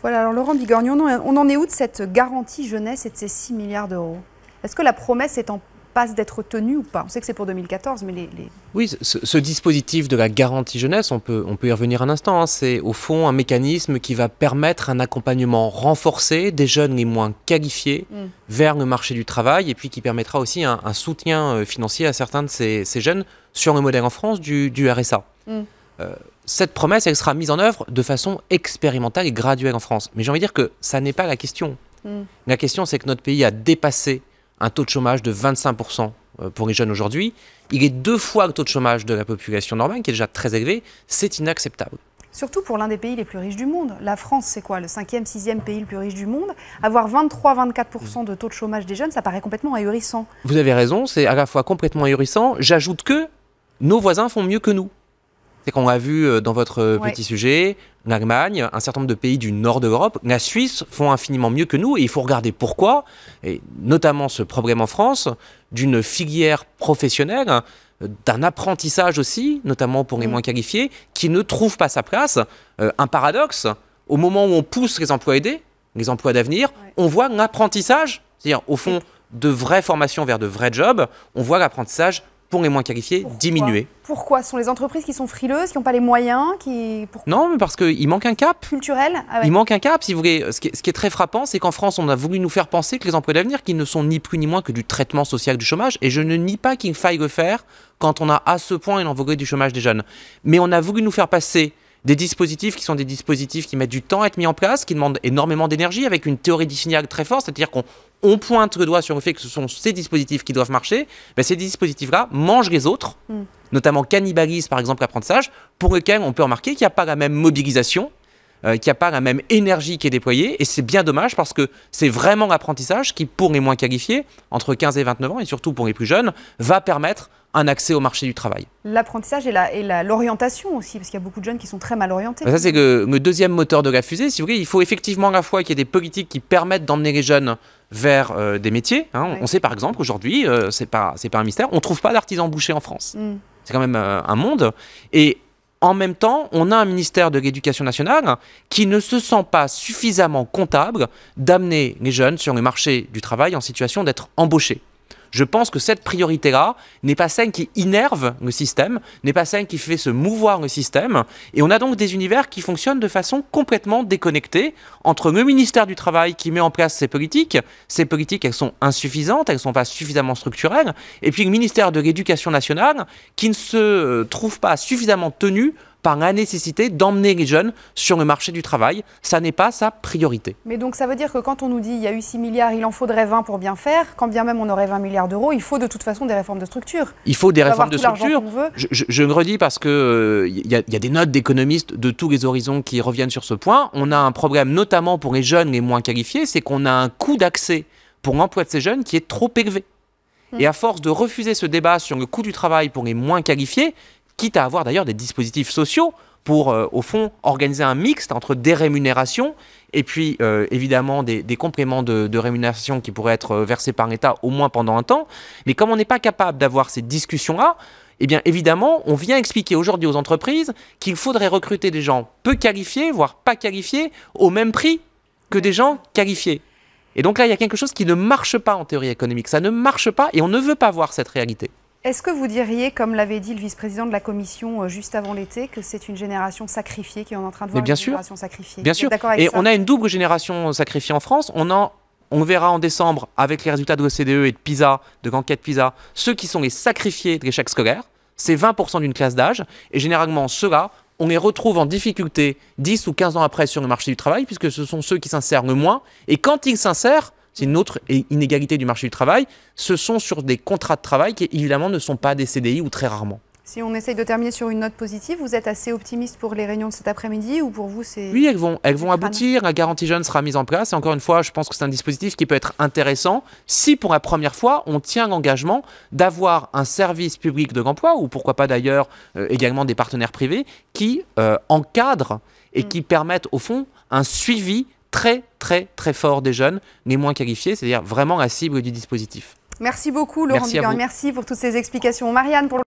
Voilà, alors Laurent Bigorgnon, on en est où de cette garantie jeunesse et de ces 6 milliards d'euros? Est-ce que la promesse est en passe d'être tenue ou pas? On sait que c'est pour 2014, mais Oui, ce dispositif de la garantie jeunesse, on peut y revenir un instant, hein. C'est au fond un mécanisme qui va permettre un accompagnement renforcé des jeunes les moins qualifiés vers le marché du travail et puis qui permettra aussi un soutien financier à certains de ces jeunes sur le modèle en France du RSA. Cette promesse, elle sera mise en œuvre de façon expérimentale et graduelle en France. Mais j'ai envie de dire que ça n'est pas la question. La question, c'est que notre pays a dépassé un taux de chômage de 25% pour les jeunes aujourd'hui. Il est 2 fois le taux de chômage de la population normale, qui est déjà très élevé. C'est inacceptable. Surtout pour l'un des pays les plus riches du monde. La France, c'est quoi? Le 5e, 6e pays le plus riche du monde. Avoir 23-24% de taux de chômage des jeunes, ça paraît complètement ahurissant. Vous avez raison, c'est à la fois complètement ahurissant. J'ajoute que nos voisins font mieux que nous. C'est qu'on l'a vu dans votre petit sujet, l'Allemagne, un certain nombre de pays du nord de l'Europe, la Suisse font infiniment mieux que nous et il faut regarder pourquoi, et notamment ce problème en France, d'une filière professionnelle, d'un apprentissage aussi, notamment pour les moins qualifiés, qui ne trouve pas sa place. Un paradoxe, au moment où on pousse les emplois aidés, les emplois d'avenir, on voit l'apprentissage, c'est-à-dire au fond de vraies formations vers de vrais jobs, on voit l'apprentissage pour les moins qualifiés diminuer. Pourquoi? Ce sont les entreprises qui sont frileuses, qui n'ont pas les moyens Non, mais parce qu'il manque un cap. Culturel. Il manque un cap, si vous voulez. Ce qui est très frappant, c'est qu'en France, on a voulu nous faire penser que les emplois d'avenir, qui ne sont ni plus ni moins que du traitement social du chômage, et je ne nie pas qu'il faille le faire quand on a à ce point une envolée du chômage des jeunes. Mais on a voulu nous faire passer des dispositifs qui sont des dispositifs qui mettent du temps à être mis en place, qui demandent énormément d'énergie, avec une théorie du signal très forte, c'est-à-dire qu'on pointe le doigt sur le fait que ce sont ces dispositifs qui doivent marcher. Ben, ces dispositifs-là mangent les autres, notamment cannibalisent par exemple l'apprentissage, pour lequel on peut remarquer qu'il n'y a pas la même mobilisation, qu'il n'y a pas la même énergie qui est déployée, et c'est bien dommage parce que c'est vraiment l'apprentissage qui, pour les moins qualifiés, entre 15 et 29 ans, et surtout pour les plus jeunes, va permettre un accès au marché du travail. L'apprentissage et l'orientation aussi, parce qu'il y a beaucoup de jeunes qui sont très mal orientés. Ça, c'est le deuxième moteur de la fusée. Si vous voulez, il faut effectivement à la fois qu'il y ait des politiques qui permettent d'emmener les jeunes vers des métiers. On sait par exemple qu'aujourd'hui, c'est pas un mystère, on ne trouve pas d'artisans bouchers en France. C'est quand même un monde. Et en même temps, on a un ministère de l'Éducation nationale qui ne se sent pas suffisamment comptable d'amener les jeunes sur le marché du travail en situation d'être embauchés. Je pense que cette priorité-là n'est pas celle qui innerve le système, n'est pas celle qui fait se mouvoir le système. Et on a donc des univers qui fonctionnent de façon complètement déconnectée entre le ministère du Travail qui met en place ces politiques, elles sont insuffisantes, elles ne sont pas suffisamment structurelles, et puis le ministère de l'Éducation nationale qui ne se trouve pas suffisamment tenu par la nécessité d'emmener les jeunes sur le marché du travail. Ça n'est pas sa priorité. Mais donc ça veut dire que quand on nous dit il y a eu 6 milliards, il en faudrait 20 pour bien faire, quand bien même on aurait 20 milliards d'euros, il faut de toute façon des réformes de structure. Il faut des réformes de structure. Je le redis parce qu'il y a des notes d'économistes de tous les horizons qui reviennent sur ce point. On a un problème notamment pour les jeunes les moins qualifiés, c'est qu'on a un coût d'accès pour l'emploi de ces jeunes qui est trop élevé. Et à force de refuser ce débat sur le coût du travail pour les moins qualifiés, quitte à avoir d'ailleurs des dispositifs sociaux pour, au fond, organiser un mixte entre des rémunérations et puis, évidemment, des compléments de rémunération qui pourraient être versés par l'État au moins pendant un temps. Mais comme on n'est pas capable d'avoir ces discussions-là, eh bien, évidemment, on vient expliquer aujourd'hui aux entreprises qu'il faudrait recruter des gens peu qualifiés, voire pas qualifiés, au même prix que des gens qualifiés. Et donc là, il y a quelque chose qui ne marche pas en théorie économique. Ça ne marche pas et on ne veut pas voir cette réalité. Est-ce que vous diriez, comme l'avait dit le vice-président de la Commission juste avant l'été, que c'est une génération sacrifiée, qui est en train de voir une génération sacrifiée? Bien sûr. Et on a une double génération sacrifiée en France. On verra en décembre, avec les résultats de l'OCDE et de PISA, de l'enquête PISA, ceux qui sont les sacrifiés de l'échec scolaire. C'est 20% d'une classe d'âge. Et généralement, ceux-là, on les retrouve en difficulté 10 ou 15 ans après sur le marché du travail, puisque ce sont ceux qui s'insèrent le moins. Et quand ils s'insèrent, c'est une autre inégalité du marché du travail, ce sont sur des contrats de travail qui, évidemment, ne sont pas des CDI ou très rarement. Si on essaye de terminer sur une note positive, vous êtes assez optimiste pour les réunions de cet après-midi ou pour vous c'est... Oui, elles vont aboutir, la garantie jeune sera mise en place et encore une fois, je pense que c'est un dispositif qui peut être intéressant si pour la première fois, on tient l'engagement d'avoir un service public de l'emploi ou pourquoi pas d'ailleurs également des partenaires privés qui encadrent et qui permettent au fond un suivi très fort des jeunes les moins qualifiés, c'est-à-dire vraiment la cible du dispositif. Merci beaucoup Laurent Bigorgnon, merci pour toutes ces explications. Marianne, pour